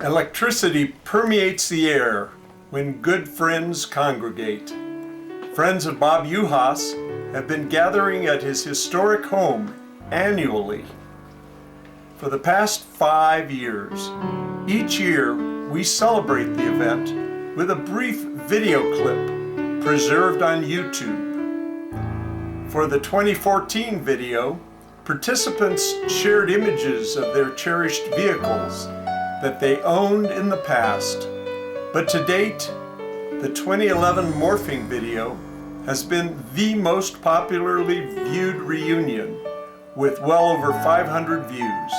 Electricity permeates the air when good friends congregate. Friends of Bob Yuhas have been gathering at his historic home annually for the past 5 years. Each year, we celebrate the event with a brief video clip preserved on YouTube. For the 2014 video, participants shared images of their cherished vehicles that they owned in the past. But to date, the 2011 morphing video has been the most popularly viewed reunion with well over 500 views.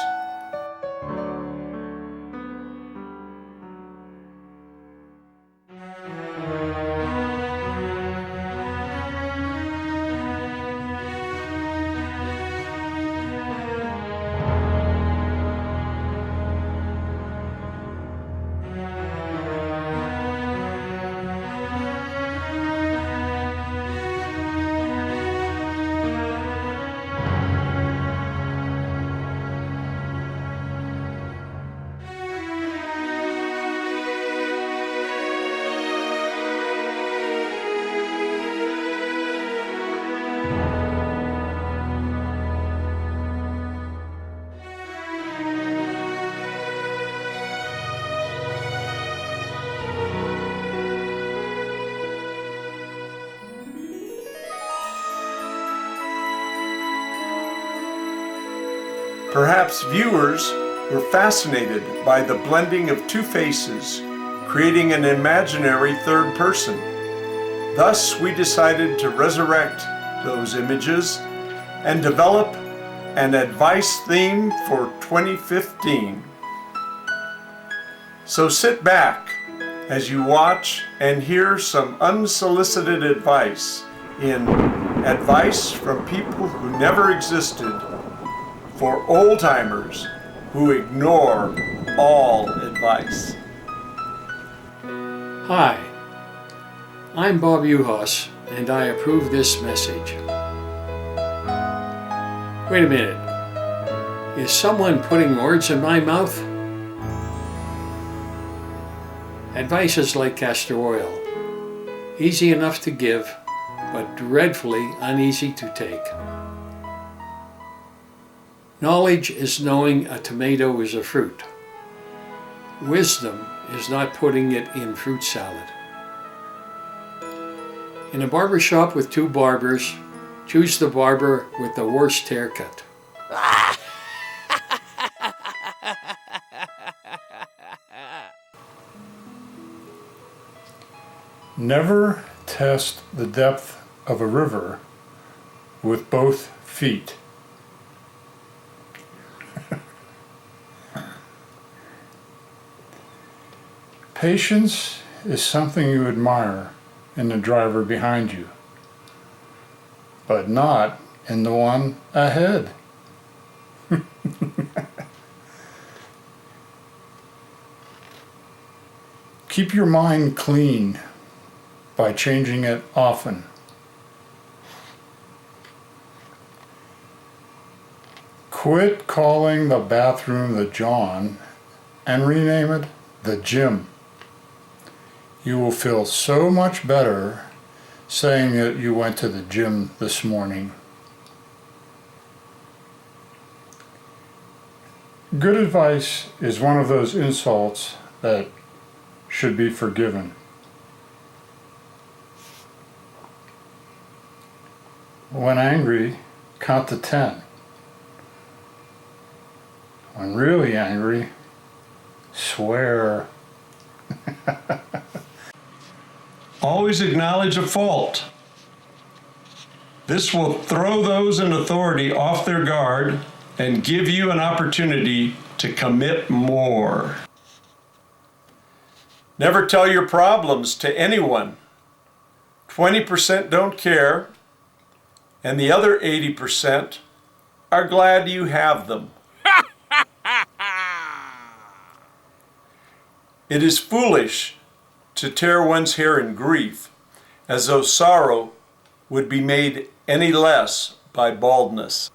Perhaps viewers were fascinated by the blending of two faces, creating an imaginary third person. Thus, we decided to resurrect those images and develop an advice theme for 2015. So sit back as you watch and hear some unsolicited advice in Advice from People Who Never Existed, for old-timers who ignore all advice. Hi, I'm Bob Yuhas, and I approve this message. Wait a minute, is someone putting words in my mouth? Advice is like castor oil, easy enough to give, but dreadfully uneasy to take. Knowledge is knowing a tomato is a fruit. Wisdom is not putting it in fruit salad. In a barber shop with two barbers, choose the barber with the worst haircut. Never test the depth of a river with both feet. Patience is something you admire in the driver behind you, but not in the one ahead. Keep your mind clean by changing it often. Quit calling the bathroom the John and rename it the gym. You will feel so much better saying that you went to the gym this morning. Good advice is one of those insults that should be forgiven. When angry, count to 10. When really angry, swear. Always acknowledge a fault. This will throw those in authority off their guard and give you an opportunity to commit more. Never tell your problems to anyone. 20% don't care, and the other 80% are glad you have them. It is foolish to tear one's hair in grief, as though sorrow would be made any less by baldness.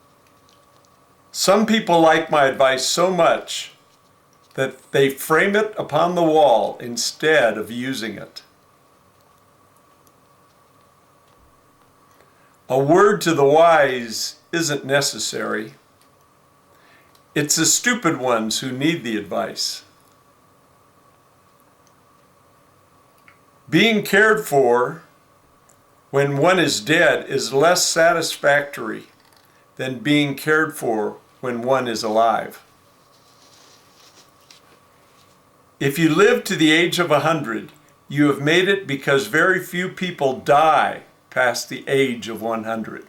Some people like my advice so much that they frame it upon the wall instead of using it. A word to the wise isn't necessary. It's the stupid ones who need the advice. Being cared for when one is dead is less satisfactory than being cared for when one is alive. If you live to the age of 100, you have made it because very few people die past the age of 100.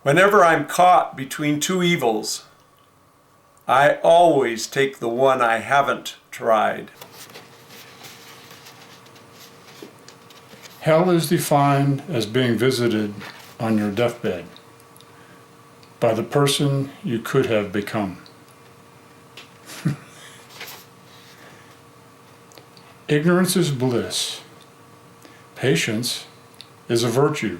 Whenever I'm caught between two evils, I always take the one I haven't tried. Hell is defined as being visited on your deathbed by the person you could have become. Ignorance is bliss. Patience is a virtue.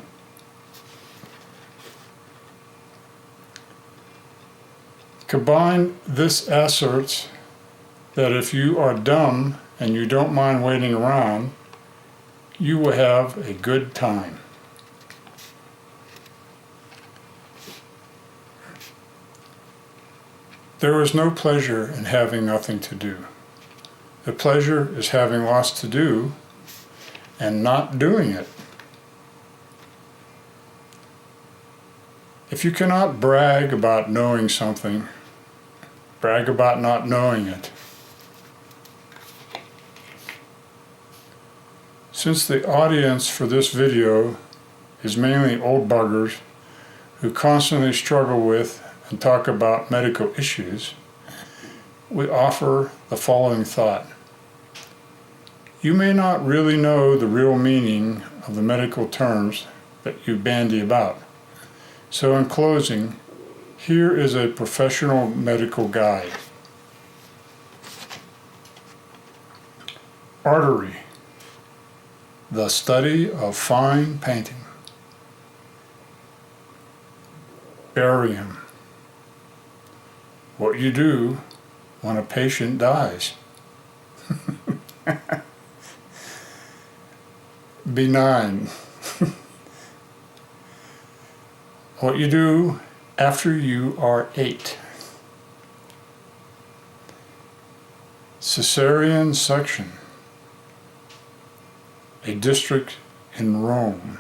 Combine this asserts that if you are dumb and you don't mind waiting around, you will have a good time. There is no pleasure in having nothing to do. The pleasure is having lots to do and not doing it. If you cannot brag about knowing something, brag about not knowing it. Since the audience for this video is mainly old buggers who constantly struggle with and talk about medical issues, we offer the following thought. You may not really know the real meaning of the medical terms that you bandy about. So in closing, here is a professional medical guide. Artery, the study of fine painting. Barium, what you do when a patient dies. Benign, what you do after you are 8. Caesarean section, a district in Rome.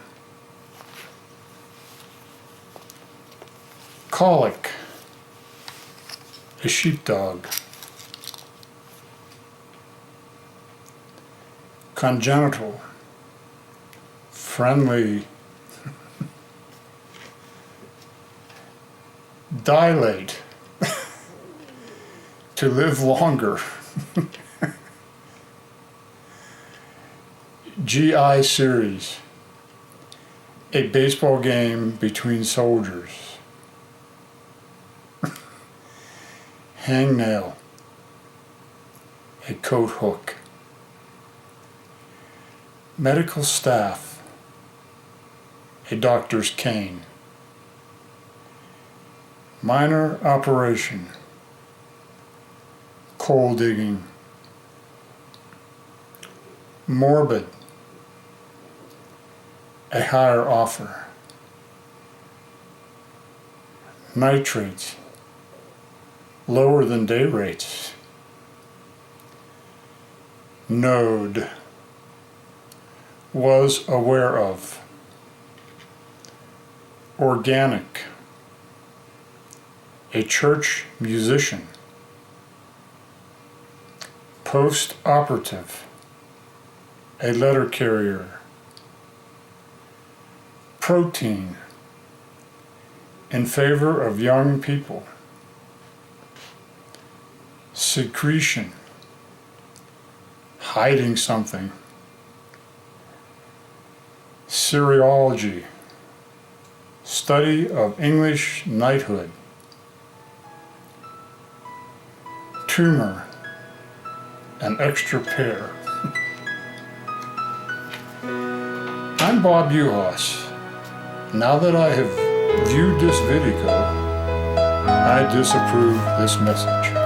Colic, a sheepdog. Congenital, friendly. Dilate, to live longer. GI series, a baseball game between soldiers. Hangnail, a coat hook. Medical staff, a doctor's cane. Minor operation, coal digging. Morbid, a higher offer. Nitrates, lower than day rates. Node, was aware of. Organic, a church musician. Post-operative, a letter carrier. Protein, in favor of young people. Secretion, hiding something. Seriology, study of English knighthood. Tumor, an extra pair. I'm Bob Yuhas. Now that I have viewed this video, I disapprove this message.